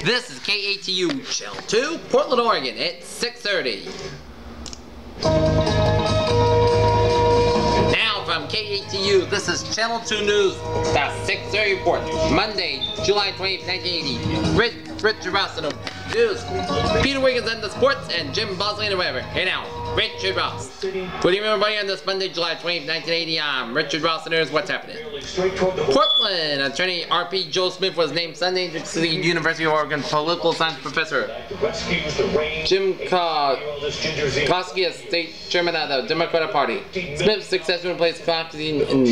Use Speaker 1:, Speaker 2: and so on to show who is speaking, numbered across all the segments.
Speaker 1: This is KATU Channel 2, Portland, Oregon at 6:30. Now from KATU, this is Channel 2 News, the 6:30 report, Monday, July 20th, 1980. Richard Ross in the news, Peter Wiggins in the sports, and Jim Bosley in the weather. Hey now, Richard Ross. Good evening everybody on this Monday, July 20th, 1980. I'm Richard Ross and here's what's happening. Portland attorney R.P. Joe Smith was named Sunday to the University of Oregon political science professor. Jim Klosky as state chairman of the Democratic Party. Smith's successor replaced Klosky and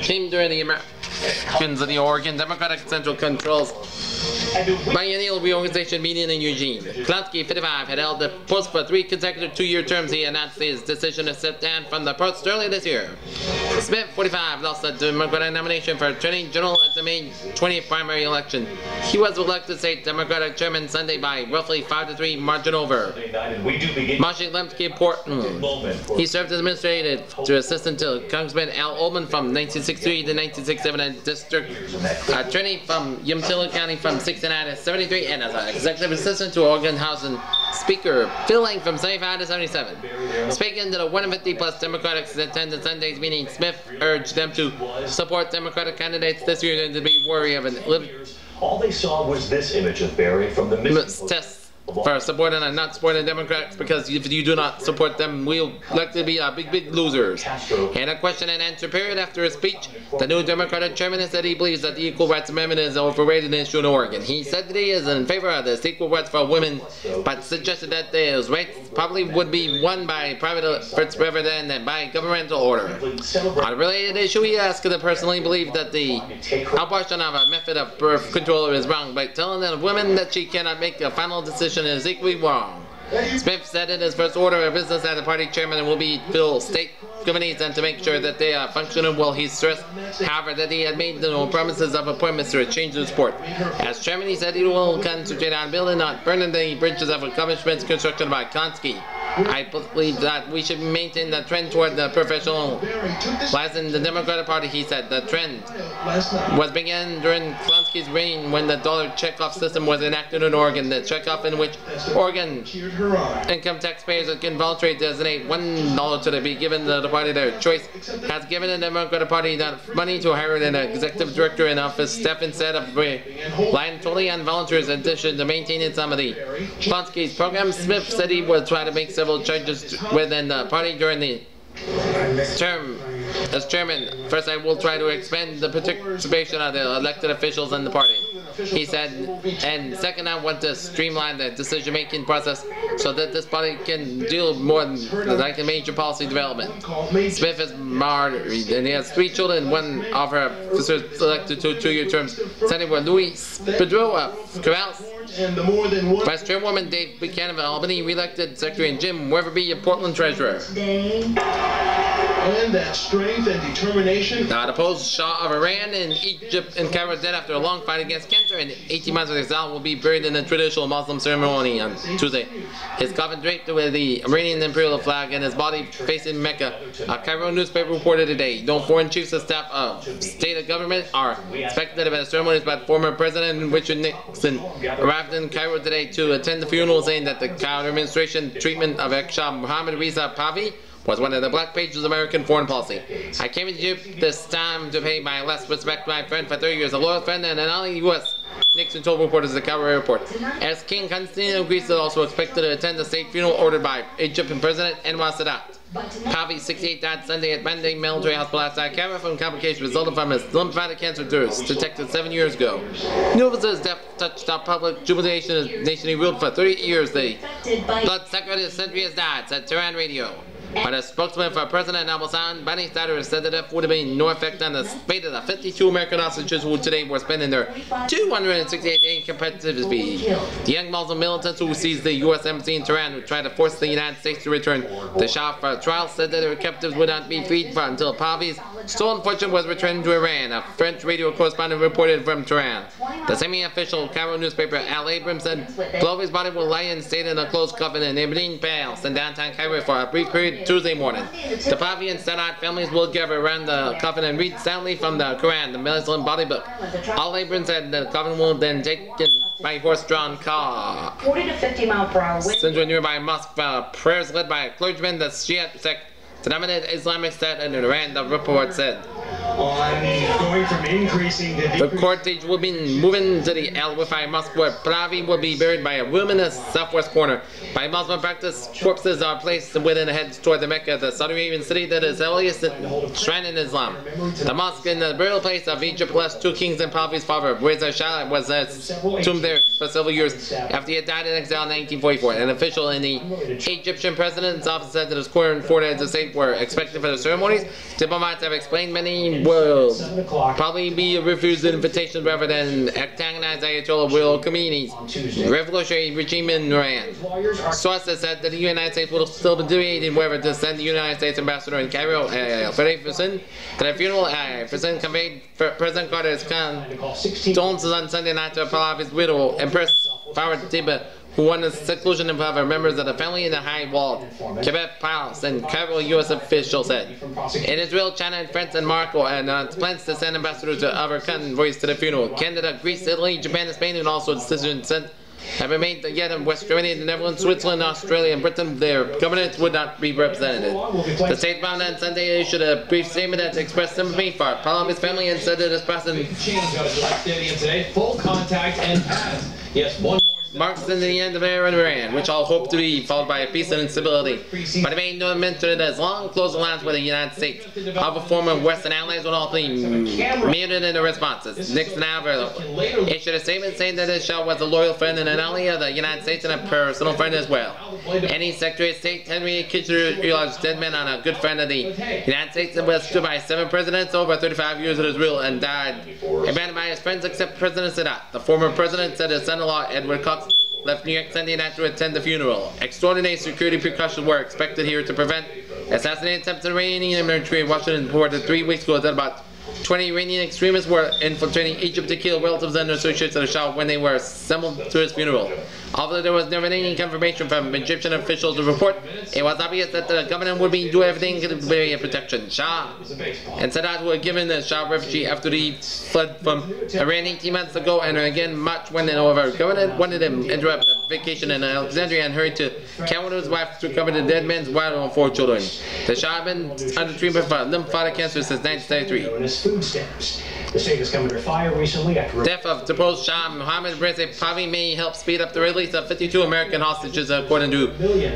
Speaker 1: came during the Americans of the Oregon Democratic Central Controls biennial reorganization meeting in Eugene. Klosky, 55, had held the post for 3 consecutive 2-year terms. He announced his decision to step down from the post early this year. Smith, 45, lost the Democratic nomination for Attorney General at the May 20th primary election. He was elected state Democratic chairman Sunday by roughly 5-3 margin over. Marsha Lemke Portland. He served as administrative assistant to Congressman Al Ullman from 1963 to 1967 and district attorney from Umatilla County from 69 to 73 and as an executive assistant to Oregon House and Speaker Phil Lang from 75 to 77. Speaking to the 150 plus Democrats that attended Sunday's meeting, Smith urged them to support Democratic candidates this year and to be wary of an
Speaker 2: all they saw was this image of Barry from the
Speaker 1: test for supporting and not supporting Democrats, because if you do not support them, we'll likely be big losers. In a question and answer period after his speech, the new Democratic chairman said he believes that the Equal Rights Amendment is an overrated issue in Oregon. He said that he is in favor of this equal rights for women, but suggested that those rights probably would be won by private efforts rather than by governmental order. On a related issue, he asked if they personally believe that the abortion of a method of birth control is wrong by telling a woman that she cannot make a final decision is equally wrong. Smith said in his first order of business as the party chairman will be to fill state committees and to make sure that they are functional. Well, he stressed, however, that he had made no promises of appointments to change the sport. As chairman, he said he will concentrate on building, not burning the bridges of accomplishments constructed by Klosky. I believe that we should maintain the trend toward the professional class in the Democratic Party, he said. The trend was began during Klosky's reign when the dollar checkoff system was enacted in Oregon. The checkoff in which Oregon income taxpayers can voluntarily designate $1 to be given to the party their choice has given the Democratic Party enough money to hire an executive director in office staff instead of relying totally on volunteers in addition to maintaining some of the Klosky's program. Smith said he would try to make several changes within the party during the term as chairman. First, I will try to expand the participation of the elected officials in the party, he said, and second, I want to streamline the decision-making process so that this party can deal more like a major policy development. Smith is married and he has 3 children. One of her officers elected to 2-year terms. Senator Louis Pedro of Corrales, Vice Chairwoman Dave Buchanan of Albany, re-elected Secretary and Jim Weatherby of Portland Treasurer.
Speaker 3: And that strength and determination.
Speaker 1: The opposed Shah of Iran in Egypt and Cairo dead after a long fight against cancer and 18 months of exile will be buried in a traditional Muslim ceremony on Tuesday. His coffin draped with the Iranian imperial flag and his body facing Mecca. A Cairo newspaper reported today. No foreign chiefs of staff of state and government are expected at the ceremonies, but former President Richard Nixon arrived in Cairo today to attend the funeral, saying that the Cairo administration treatment of ex-Shah Mohammad Reza Pahlavi was one of the black pages of American foreign policy. I came to Egypt this time to pay my last respect to my friend for 30 years, a loyal friend and an ally U.S. Nixon told reporters at the Cairo airport. As King Constantine of Greece is also expected to attend the state funeral ordered by Egyptian President Anwar Sadat. Pahlavi, 68, died Sunday at Bandai Military Hospital outside Cairo from complications resulting from his lymphatic cancer detected 7 years ago. News of his death touched our public jubilation as the nation he ruled for 30 years. The blood-sucker of the century has died, said Tehran Radio. But a spokesman for President Al-Bassan, Bani Sadr, said that death would have been no effect on the fate of the 52 American hostages who today were spending their 268 days in captivity. The young Muslim militants who seized the U.S. Embassy in Tehran would try to force the United States to return the Shah for trial said that their captives would not be freed until Pahlavi's stolen fortune was returned to Iran. A French radio correspondent reported from Tehran. The semi-official Cairo newspaper Al Abrams said Pahlavi's body will lie in state in a closed coffin in Ibrahim Palace in downtown Cairo for a brief period Tuesday morning. The Pavi and Sadat families will gather around the coffin and read soundly from the Quran, the Muslim body book. All laborers said the coffin will then taken by horse-drawn car.
Speaker 4: 40 to 50 mile per hour wind.
Speaker 1: Since we're nearby mosque, prayers led by a clergyman, the Shia sect, denominated Islamic State in Iran, the report said.
Speaker 3: Going from increasing to
Speaker 1: The cortege will be moving to the Al-Wafa Mosque, where Pahlavi will be buried by a room in the southwest corner. By Muslim practice, corpses are placed within the heads toward the Mecca, the Saudi Arabian city that is the earliest shrine in Islam. The mosque in the burial place of Egypt blessed two kings and Pahlavi's father, Reza Shah, was tombed there for several years after he had died in exile in 1944. An official in the Egyptian president's office said that his foreign heads of state were expected for the ceremonies. Diplomats have explained many will probably be refused invitations rather than antagonize Ayatollah will Khomeini's revolutionary regime in Iran. Sources said that the United States will still be debating whether to send the United States ambassador in Cairo, Ferguson, to the funeral. Ferguson conveyed President Carter's condolences on Sunday night to Pahlavi's widow, Empress Farah Tiba, who wanted seclusion and other members of the family in the high wall, Quebec Palace, and Cairo U.S. officials said. In Israel, China, and France, and Morocco, and plans to send ambassadors to other convoys to the funeral. Canada, Greece, Italy, Japan, and Spain, and also decisions have been made yet in West Germany, the Netherlands, Switzerland, Australia, and Britain. Their governments would not be represented. The state bound on Sunday issued a brief statement that expressed sympathy for Pahlavi's family and said that his present
Speaker 5: full contact and pass. Yes, one more.
Speaker 1: Marks in the end of era in Iran, which all hope to be followed by a peace and stability. But it made no mention of it as long close alliance with the United States. Other former Western allies would all be muted in the responses. Nixon, however, issued a statement saying that his Shah was a loyal friend and an ally of the United States and a personal friend as well. Any Secretary of State, Henry Kissinger, realized dead man on a good friend of the United States and was stood by 7 presidents over 35 years of his rule and died abandoned by his friends except President Sadat. The former president said his son-in-law, Edward Cox, left New York Sunday night to attend the funeral. Extraordinary security precautions were expected here to prevent assassination attempts in Iranian military in Washington reported 3 weeks ago that about 20 Iranian extremists were infiltrating Egypt to kill relatives and associates of the Shah when they were assembled to his funeral. Although there was never any confirmation from Egyptian officials to report, it was obvious that the government would be doing everything to be a protection. Shah and Sadat were given the Shah refugee after he fled from Iran 18 months ago and again March when the government wanted him to interrupt a vacation in Alexandria and hurried to Cairo with his wife to cover the dead man's wife and 4 children. The Shah had been under treatment for lymphatic cancer since 1993.
Speaker 2: The state has come under fire recently after
Speaker 1: death of deposed Shah Mohammed Reza Pahlavi may help speed up the release of 52 American hostages, according to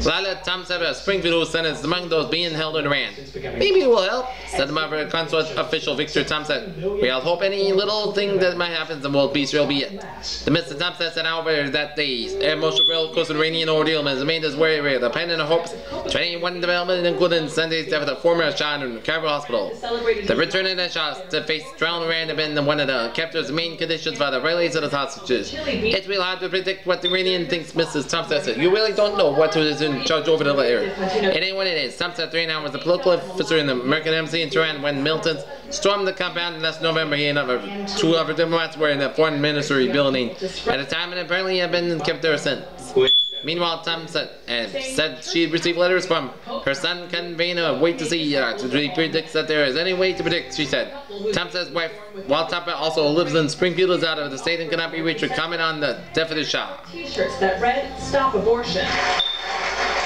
Speaker 1: Lala Thompson, a Springfield sentence among those being held in Iran. Maybe it will help, said the Maverick consulate official Victor Thompson. We all hope any little thing that might happen will be it. The Mr. Thompson said, however, that the emotional roller coaster Iranian ordeal has made us wary of the pain and the hopes to anyone development, including Sunday's death of the former Shah in Cairo Hospital. The return of the Shah to face trial in Iran had been one of the captor's main conditions for the release of the hostages. It's real hard to predict what the Iranian thinks, Mrs. Thompson said. You really don't know what is in charge over the layer. It ain't what it is. Thompson, 39, was a political officer in the American embassy in Tehran when militants stormed the compound last November. He and 2 other diplomats were in the foreign ministry building at the time and apparently have been kept there since. Meanwhile, Thompson said she received letters from her son conveying a wait to see he predicts that there is any way to predict, she said. Thompson's wife, while Thompson also lives in Springfield, is out of the state and cannot be reached to comment on the death of the Shah.
Speaker 4: T-shirts that read, "Stop abortion."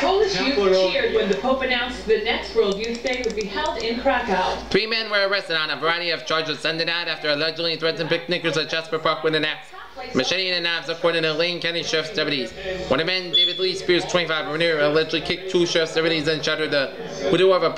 Speaker 4: Polish youth cheered when the Pope announced the next World Youth Day would be held in Krakow. 3
Speaker 1: men were arrested on a variety of charges Sunday night after allegedly threatening picnickers at Jasper Park with an axe, machete, and knives, according to Lane County Sheriff's deputies. One of the men, David Lee Spears, 25, allegedly kicked 2 sheriff's deputies and shattered the window of a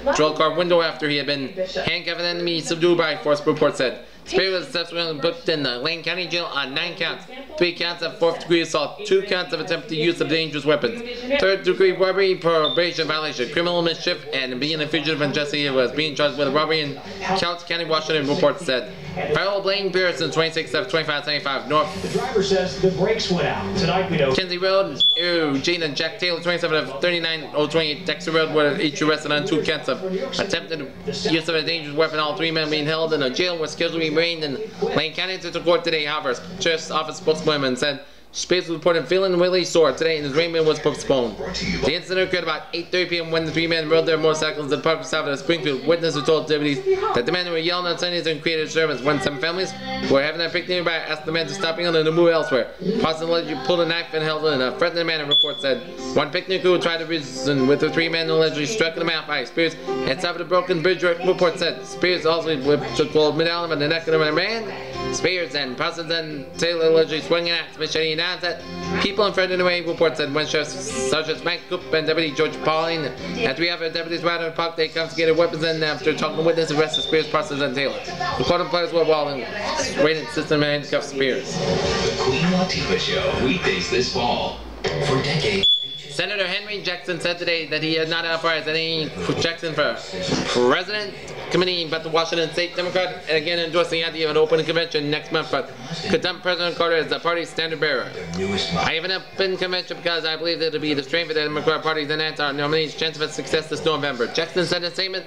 Speaker 1: patrol car window after he had been handcuffed and enemy subdued by force, report said. Spears was subsequently booked in the Lane County Jail on 9 counts, 3 counts of 4th-degree assault, 2 counts of attempted use of dangerous weapons, 3rd-degree robbery, probation violation, criminal mischief, and being a fugitive from justice. He was being charged with robbery in Couch County, Washington, report said. Farrell Blaine Pearson, 26 of 2575 North.
Speaker 2: the driver says the brakes went out. Tonight we know
Speaker 1: Kinsey Road, Eugene and Jack Taylor, 27 of 39028 Dexter Road, were each arrested on 2 counts of attempted use of a dangerous weapon. All 3 men being held in a jail were scheduled to be arraigned in Lane County to the court today. However, Sheriff's Office spokeswoman said Spears was reported feeling really sore today and his arraignment was postponed. The incident occurred about 8:30 p.m. when the three men rode their motorcycles at the park south of Springfield. Witnesses told deputies that the men were yelling at Sundays and created disturbance. When some families who were having their picnic nearby asked the men to stop yelling and to move elsewhere. Parson allegedly pulled a knife and held it in a threatening manner, report said. One picnic who tried to reason with the three men allegedly struck in the mouth by Spears and suffered a broken bridge, report said. Spears also took gold medallion on the neck of a man. Spears and Parsons and Taylor allegedly swinging an axe, machete and knives at people in front of the way, report said. When Sergeant Mike Coop and Deputy George Pauling and three other deputies were out in the park, they confiscated weapons and after talking to witnesses, arrested Spears, Parsons, and Taylor. The court players were well and rated system and handcuffed Spears.
Speaker 6: The Queen Latifah Show, weekdays this fall. For decades.
Speaker 1: Senator Henry Jackson said today that he had not authorized any Jackson for president committee, but the Washington State Democrat again endorsed the idea of an open convention next month, but could dump President Carter as the party's standard bearer. I have an open convention because I believe that it will be the strength of the Democratic Party to enhance our nominee's chance of success this November. Jackson said in a statement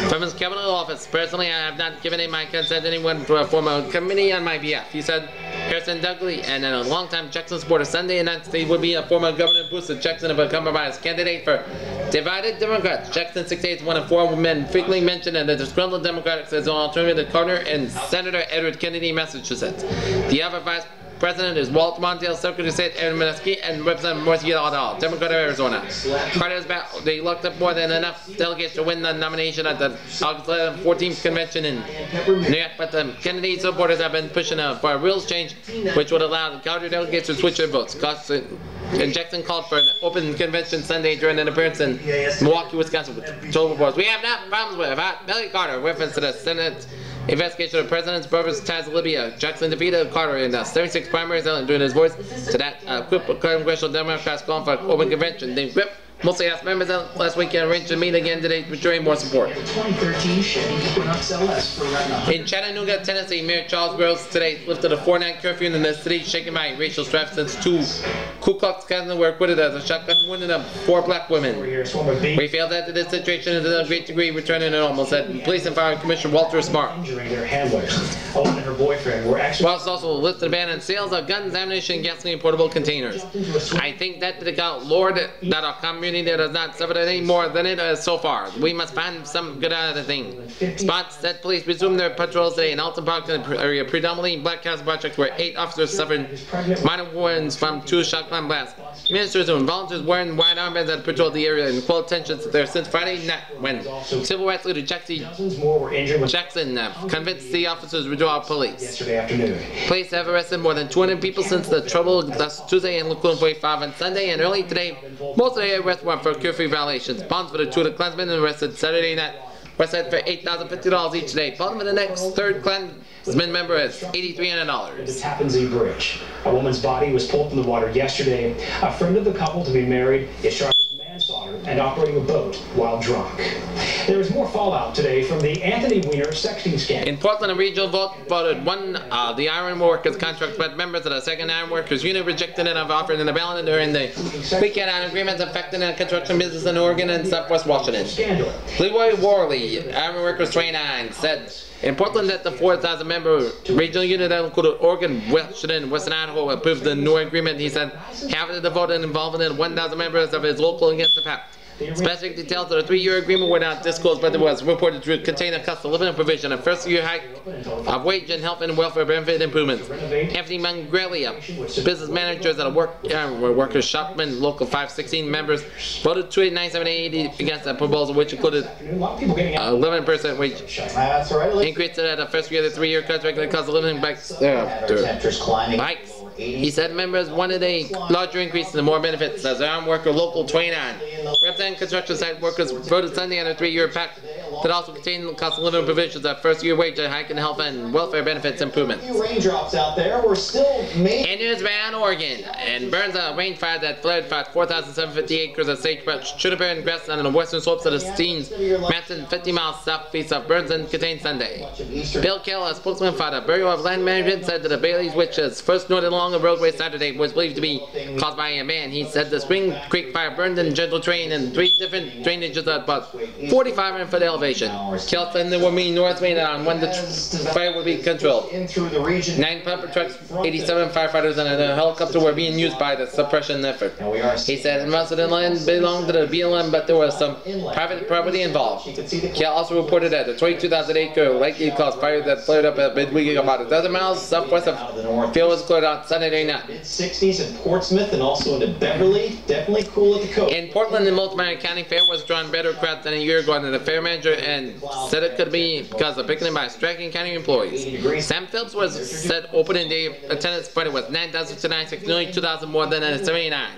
Speaker 1: from his Capitol office, personally I have not given in my consent to anyone to form a committee on my behalf. He said Harrison Dudley and a longtime Jackson supporter Sunday announced he would be a former Governor Bruce Jackson to become a candidate for divided Democrats. Jackson 68 is one of four men frequently mentioned in the disgruntled Democrats as an alternative to Carter and Senator Edward Kennedy, Massachusetts. The other vice president is Walt Montiel, Secretary of State Aaron Mineski, and Representative Morsi Aldal, Democrat of Arizona. Carter has they locked up more than enough delegates to win the nomination at the August 11th, 14th convention in New York, but the Kennedy supporters have been pushing for a rules change which would allow the Carter delegates to switch their votes. And Jackson called for an open convention Sunday during an appearance in Milwaukee, Wisconsin with told reporters, "We have no problems with Billy Carter," reference to the Senate investigation of the president's brother's ties to Libya. Jackson defeated Carter in the 76 primaries during his voice to that congressional Democrats calling for an open convention. They mostly asked members last weekend arranged to meet again today to join more support. In Chattanooga, Tennessee, Mayor Charles Gross today lifted a 4-night curfew in the city, shaken by racial strife since 2 Ku Klux Klan were acquitted as a shotgun wounded of 4 black women. We feel that this situation is to a great degree returning to normal, said Police and Fire Commissioner Walter Smart. Whilst also lifted a ban on sales of guns, ammunition, gasoline, and portable containers. I think that the Lord that our community does not suffer any more than it has so far. We must find some good out of the thing. Spots said police resumed their patrols today in Alton Park in the area, predominantly Black Castle projects where 8 officers suffered minor wounds from 2 shotgun blasts. Ministers and volunteers wearing white armbands that patrolled the area and called attention there since Friday night when civil rights leader Jackson convinced the officers to withdraw police. Police have arrested more than 200 people since the trouble last Tuesday in Lacuna 45 on Sunday, and early today most of the arrests were for curfew violations. Bonds for the 2 Klansmen arrested Saturday night were set for $8,050 each day. Bond for the next 3rd Klansman member is $8,300.
Speaker 3: The Tappan Zee Bridge. A woman's body was pulled from the water yesterday. A friend of the couple to be married is charged with manslaughter and operating a boat while drunk. There is more fallout today from the Anthony Weiner sexting scandal.
Speaker 1: In Portland, a regional vote voted the iron workers contract, but members of the Second Iron Workers Union rejected it of offering an ballot during the weekend on agreements affecting the construction business in Oregon and Southwest Washington. Leroy Worley, Iron Workers 29, said in Portland that the 4,000-member regional union that included Oregon, Washington, and Western Idaho approved the new agreement. He said half of the vote involved in 1,000 members of his local against the pact. Specific details of the 3-year agreement were not disclosed, but it was reported to contain a cost of living provision, a first-year hike of wage and health and welfare benefit improvements. Anthony Mangrelli, a business manager at a workers' shopman, local 516 members, voted 289-780 against the proposal, which included 11% wage increase at the first year of the 3-year contract that cost of living bikes. He said members wanted a larger increase and more benefits as an armed worker local 29. Representing construction site workers voted Sunday on a 3-year pact that also contained cost of living provisions, a first-year wage hike, and health and welfare benefits improvements.
Speaker 6: Raindrops out there were still
Speaker 1: In news around Oregon, and burns a rain fire that flared for 4,750 acres of sagebrush, juniper, and grassland on the western slopes of the Steens Mountain, 50 miles southeast of Burns and contained Sunday. Bill Kell, a spokesman for the Bureau of Land Management, said that the Bailey's, which is first noted along the roadway Saturday, was believed to be caused by a man. He said the Spring Creek fire burned in gentle terrain and 3 different drainages at about 4,500 foot elevation. elevation. Kelson will mean North Main on when the fire would be controlled. 9 pumper trucks, 87 firefighters, and a helicopter were being used by the suppression effort. He said most of the land belonged to the BLM, but there was some private property involved. He also reported that the 22,000-acre likely caused fire that flared up at midweek about a dozen miles southwest of the field was cleared on Sunday night.
Speaker 7: Mid-60s in Portsmouth and also into Beverly. Definitely cool at the coast.
Speaker 1: In Portland, the Multnomah County Fair was drawing better crowds than a year ago, and the fair manager said it could be because of picketing by striking county employees. Sam Phillips said opening day attendance Friday was 9,096, nearly 2,000 more than in 79.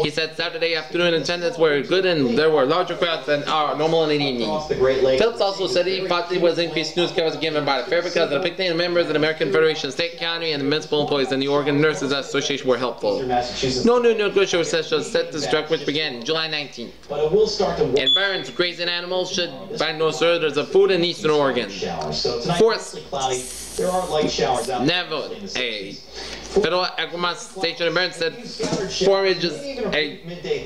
Speaker 1: He said Saturday afternoon attendance were good and there were larger crowds than are normal in the evening. Phillips also said he thought there was increased news coverage given by the fair because of the picketing of members of the American Federation of State, County, and municipal employees and the Oregon Nurses Association were helpful. No new negotiation session set to strike, which began July 19th. In Burns, grazing animals should find no shortage of food in eastern Oregon.
Speaker 7: There are light showers out there.
Speaker 1: Never a federal agricultural station in Burns said forages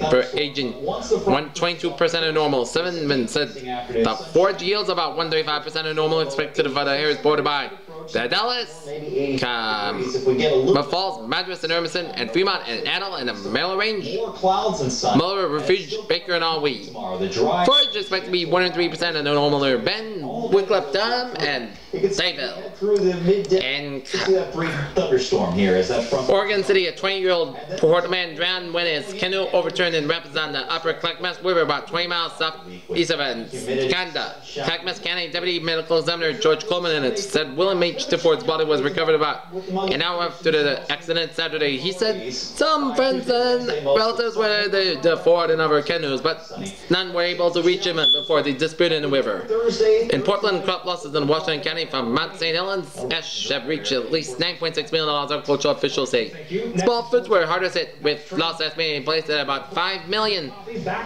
Speaker 1: per agent 22% of normal. 7 said the forage yields about 135% of normal, expected by the areas bordered by the Dallas, Falls, Madras, and Hermiston, and Fremont, and Adel, and the Merrill Range, Muller, Refuge, Baker, and Alwee. Forage is expected to be 103% of the normal are Ben, Wickliffe, Dunham, and Sayville. And
Speaker 7: thunderstorm here. Is that from
Speaker 1: Oregon City, a 20-year-old Portman drowned when his canoe overturned in rapids on the upper Clackamas River about 20 miles southeast of Canada. Clackamas County Deputy Medical Examiner George Coleman and said William H. Tifford's body was recovered about an hour after the accident Saturday. He said some friends and relatives were the Ford and other canoes, but none were able to reach him before they disappeared in the river. In Portland, crop losses in Washington County from Mount St. Helens ash have reached at least $9.6 million, agricultural officials say. Small foods were hardest hit, with loss estimated in place at about $5 million,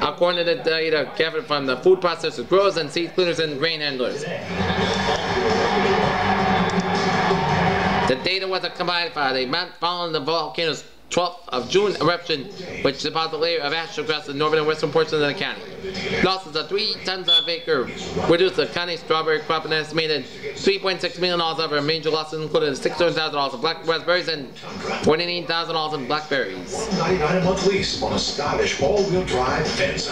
Speaker 1: according to the data gathered from the food processors, growers, and seed cleaners and grain handlers. The data was combined by the month following the volcano's 12th of June eruption, which deposited a layer of ash across the northern and western portions of the county. Losses of 3 tons of acre reduced the county's strawberry crop, an estimated $3.6 million over major losses included $600,000 of black raspberries and $29,000 in blackberries.
Speaker 2: $199 a month lease on a stylish all-wheel drive Venza.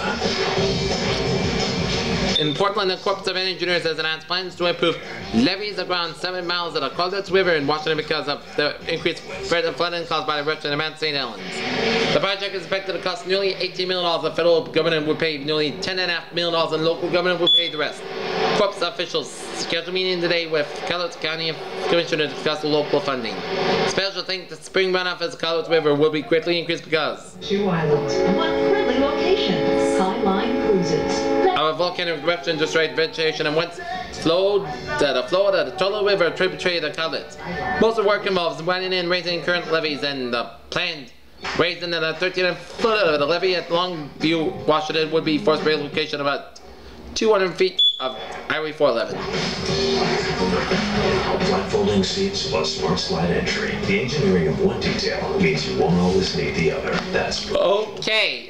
Speaker 1: In Portland, the Corps of Engineers has announced plans to improve levees around 7 miles of the Caldwell River in Washington because of the increased threat of flooding caused by the eruption in Mount St. Helens. The project is expected to cost nearly $18 million. The federal government will pay nearly $10.5 million, and local government will pay the rest. Corps officials scheduled a meeting today with Caldwell County Commissioner to discuss the local funding. Special think the spring runoff of the Caldwell River will be greatly increased because
Speaker 8: 2 islands, 1 friendly location, Skyline Cruises.
Speaker 1: Our volcanic eruption destroyed vegetation and once flowed the flow of the Tola River, tributary of the Caldwell. Most of the work involves running in, raising current levees, and the planned raising of the 13 foot of the levee at Longview, Washington would be forced relocation about 200 feet of Highway 411.
Speaker 2: Flat folding seats plus smart slide entry. The engineering of one detail means you won't always need the other. That's
Speaker 1: okay.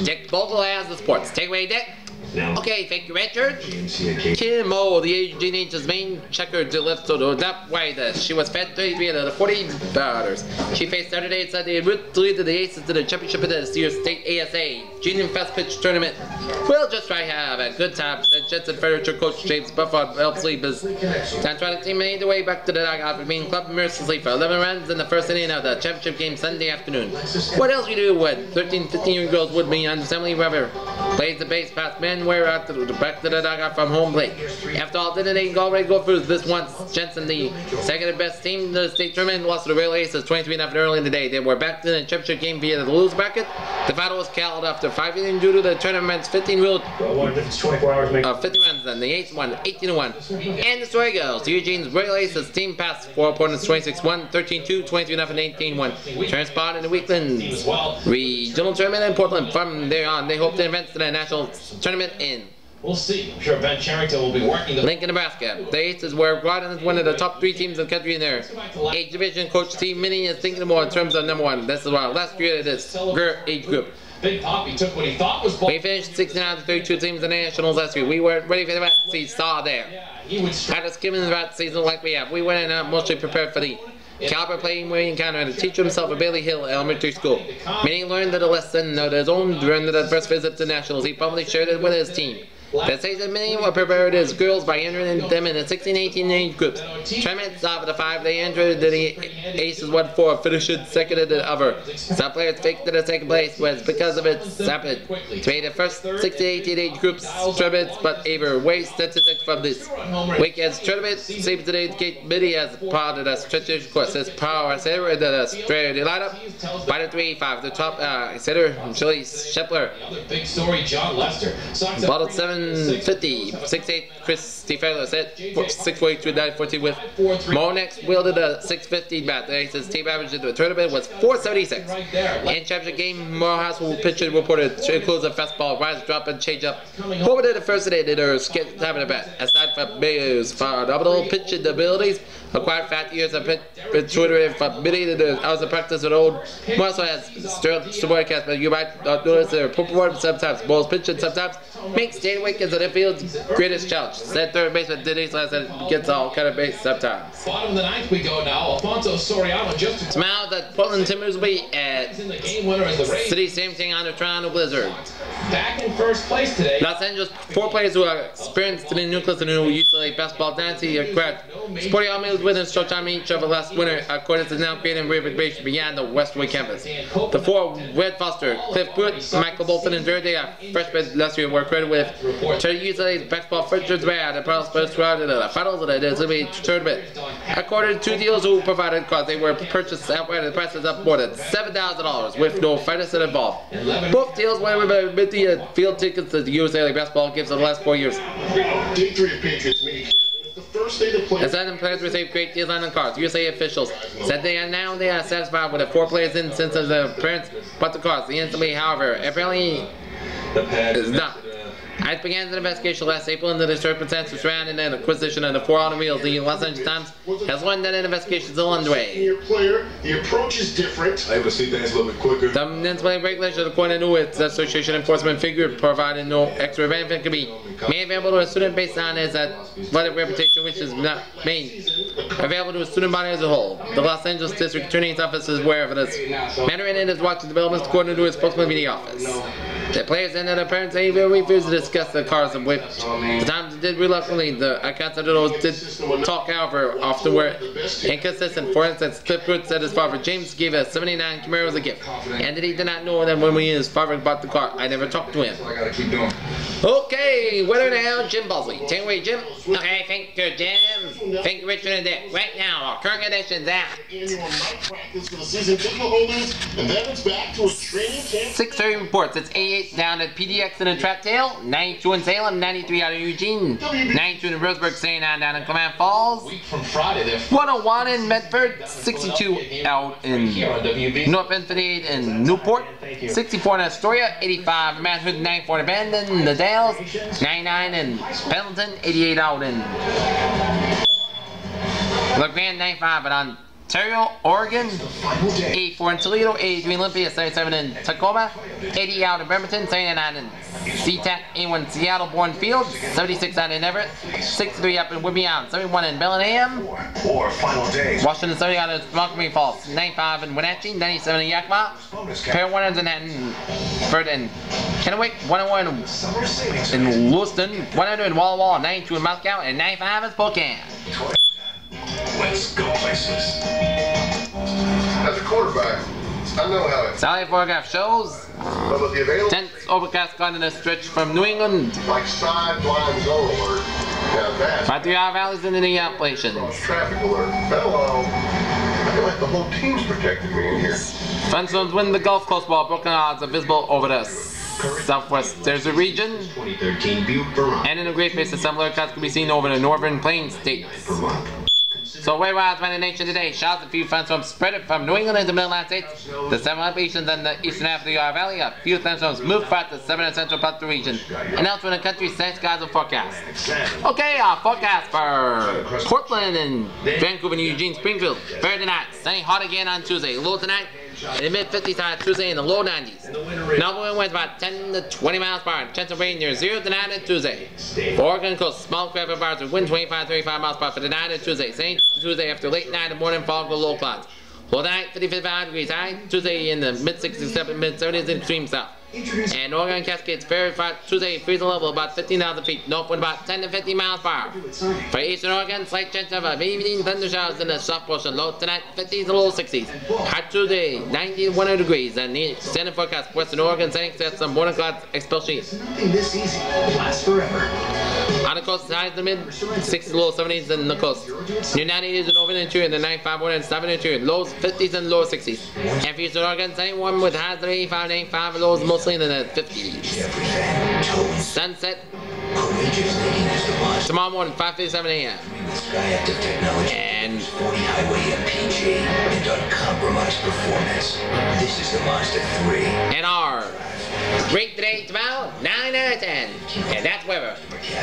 Speaker 1: Dick Bogle has the sports. Take away, Dick. Okay, thank you, Richard. Kim O, the Asian Age's main checker to left to the top right. She was fed 33 out of the 40 batters. She faced Saturday and Sunday route to lead the Aces to the championship of the Sears State ASA Junior Fast Pitch Tournament. We'll just try to have a good time, said Jetson Furniture coach James Bufford helps lead his Tantronic team made the way back to the dugout, remaining club mercilessly for 11 runs in the first inning of the championship game Sunday afternoon. What else you do with 13, 15-year girls would be on Assembly River? Plays the base past men were out to the back to the dugout from home plate. After all, didn't they already go through this once? Jensen, the second best team in the state tournament, lost to the Real Aces 23-0 early in the day. They were back in the championship game via the lose bracket. The final was called after 5 innings due to the tournament's 15 rule
Speaker 3: 50
Speaker 1: runs, and the 8th won 18-1. And the story goes, the Eugene's Real Aces team passed 4 opponents 26-1, 13-2, 23-0, 18-1. Turn spot in the Weekland's regional tournament in Portland. From there on, they hope to advance to the national tournament in
Speaker 5: We'll see. I'm sure Ben Charrington will be working the
Speaker 1: Lincoln, Nebraska. The Aces were brought in as one of the top 3 teams in the country in their age division. Coach Steve Minnie is thinking more in terms of number 1. This is why last year this age group.
Speaker 5: Big Poppy took what he thought was ball.
Speaker 1: We finished 16 out of 32 teams in the Nationals last year. We weren't ready for the rat seesaw there.
Speaker 5: He would
Speaker 1: After skimming the rat season like we have, we went in mostly prepared for the caliber playing we encountered and teacher himself at Bailey Hill Elementary School. Many learned that a lesson of his own during the first visit to Nationals. He probably shared it with his team. That says that many were prepared as girls by entering them in the 16-18 age groups. Tournaments out of the 5 they entered, the aces won 4, finished second in the other. Some players faked that the second place was because of its rapid. To make the first 16-18 age groups tournaments, but either way statistics from this weekend's tournament seems to indicate many as part of the strategic course. His power center in the Australian lineup by the 3-5. The top center, Shirley Shepler.
Speaker 5: Big story, John Lester.
Speaker 1: Bottled 750, 6'8", Chris DeFello set 6'8", 914 with Monex wielded a 650 bat. The Aces team average in the tournament was 476. In championship game, Morehouse who pitched reported includes a fastball, rise, drop, and change up. Over to the first inning in her skit time of the bat. Aside from Mayer's phenomenal pitching abilities, acquired fat years of tutoring from many of the hours of practice with old. Morehouse has Sterling Savoycast, but you might not notice their performance sometimes. Balls pitching sometimes makes Jane Wiggins an infield's greatest challenge. Said third baseman Denise Lassen gets all kind of base sometimes.
Speaker 5: Bottom of the 9th we go now. Alfonso Soriano just
Speaker 1: tomorrow the Portland Timbers will be at
Speaker 5: in the game winner is the Rays.
Speaker 1: City, same thing on the Toronto Blizzard.
Speaker 5: Back in first place today.
Speaker 1: Los Angeles, 4 players who are experienced in the nucleus and who used to play basketball, Nancy, Sporting all meals within showtime each of the last winter, according to now creating reputation beyond the Westwood campus. The 4, Red Foster, Cliff Pruitt, Michael Bolton, and Verde, freshmen last year were credited with turning UCLA's basketball franchise bad and prosperous throughout the finals of the NCAA tournament. According to 2 deals who provided cards, they were purchased outright at prices up more than $7,000 with no financing involved. Both deals were with the field tickets to the UCLA basketball games of the last 4 years.
Speaker 9: Day 3 of Patriots minicamp. It's the first day to play.
Speaker 1: As Adam players received great deals on the cards, USA officials said they are satisfied with the 4 players in since the parents bought the cards. The NCAA, however, apparently is not. As began an investigation last April into the circumstances surrounding an acquisition of the 4 automobiles, the Los Angeles Times has learned that an investigation is still underway.
Speaker 9: The approach is different. Able to see things a little bit quicker.
Speaker 1: The NCAA regulations, according to its association enforcement figure, provided no extra benefit can be made available to a student based on his athletic reputation, which is not made available to a student body as a whole. The Los Angeles District Attorney's Office is aware of this matter and is watching developments according to its spokesman media office. The players and their parents even refused to discuss the cars of which the Times did reluctantly. The accounts of those did talk, however, often were inconsistent. For instance, Cliff Pruitt said his father James gave a '79 Camaro as a gift, and that he did not know that when his father bought the car. I never talked to him. Okay, winner now, Jim Bosley. Take away, Jim. Okay, thank you, Jim. Thank you, Richard and Dick. Right now, our current conditions out.
Speaker 9: Annual night practice for the season ticket holders, and then it's back to a training camp.
Speaker 1: 6:30 reports. It's 88 down at PDX in the Trap Tail, 92 in Salem, 93 out of Eugene, 92 in Roseburg, 79 down in Clement Falls, 101 in Medford, 62 out in North Bend, 58 in Newport, 64 in Astoria, 85 in Manhood, 94 in Abandon, the Dalles, 99 in Pendleton, 88 out in La Grande, 95 in Ontario, Oregon, 84 in Toledo, 83 in Olympia, 77 in Tacoma, 80 out in Bremerton, 79 in SeaTac, 81 in Seattle, Bourne Field, 76 out in Everett, 63 up in Whitby Island, 71 in Bellingham, Washington 30 out in Montgomery Falls, 95 in Wenatchee, 97 in Yakima, Pair 100 in Hanford and Kennewick, 101 in Lewiston, 100 in Walla Walla, 92 in Moscow, and 95 in Spokane.
Speaker 9: Let's go places. As a quarterback, I know how it.
Speaker 1: Satellite photograph shows 10th overcast cloud in a stretch from New England.
Speaker 9: Like sideline zone alert. Now that's
Speaker 1: By 3 hour valleys into the Appalachians.
Speaker 9: Traffic alert. Hello. I feel like the whole team's protecting me in here.
Speaker 1: Thunderstorms win the Gulf Coast while broken odds are visible over the southwest desert region.
Speaker 2: 2013 Butte, Vermont.
Speaker 1: And in the Great Basin, similar clouds can be seen over the northern plains states. So weather odds by the nation today. Showers a few thunderstorms spread it from New England into the Middle United States, the southern Appalachians and the eastern half of the Ohio Valley. A few thunderstorms move throughout the southern and central part of the region. And elsewhere in the country, sunny skies will forecast. Okay, our forecast for Portland and Vancouver and Eugene, Springfield. Fair tonight, sunny hot again on Tuesday. Low tonight, in the mid-50s on Tuesday, in the low 90s. North wind winds about 10 to 20 miles per hour. Chance of rain near 0 to 9 on Tuesday. For Oregon coast, small craft of bars with wind 25 to 35 miles per hour for the 9 on Tuesday. Same Tuesday after late night and morning, fog with low clouds. Low night, 55 degrees high. Tuesday in the mid-60s, mid-70s in extreme south. And Oregon Cascades fair Tuesday freezing level about 15,000 feet. North wind about 10 to 50 miles per hour. For eastern Oregon, slight chance of evening thunder showers in the soft portion. Low tonight, 50s to low 60s. Hot Tuesday, 90 to 100 degrees. And the standard forecast western Oregon setting sets some morning clouds, especially
Speaker 2: Nothing this easy lasts forever.
Speaker 1: on the coast, highs in the mid 60s to low 70s in the coast. Near 90s in the northern interior and the 95 and southern interior. Lows 50s and low 60s. And for eastern Oregon, sunny warm with highs of 85 and 85 and lows mostly in the 50s. Sunset tomorrow morning, 5:57 a.m. And
Speaker 2: 40 highway MPG and uncompromised performance. This is the Mazda 3.
Speaker 1: And our rate today tomorrow, 9 out of 10. And that's Weber.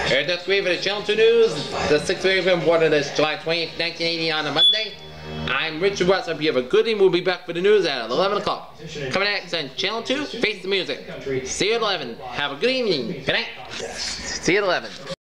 Speaker 1: Here's the 3 for the Channel 2 News. The 6th of April, this July 20th, 1980 on a Monday. I'm Richard West. Hope you have a good evening. We'll be back for the news at 11 o'clock. Coming next on Channel 2, Face the Music. See you at 11. Have a good evening. Good night. See you at 11.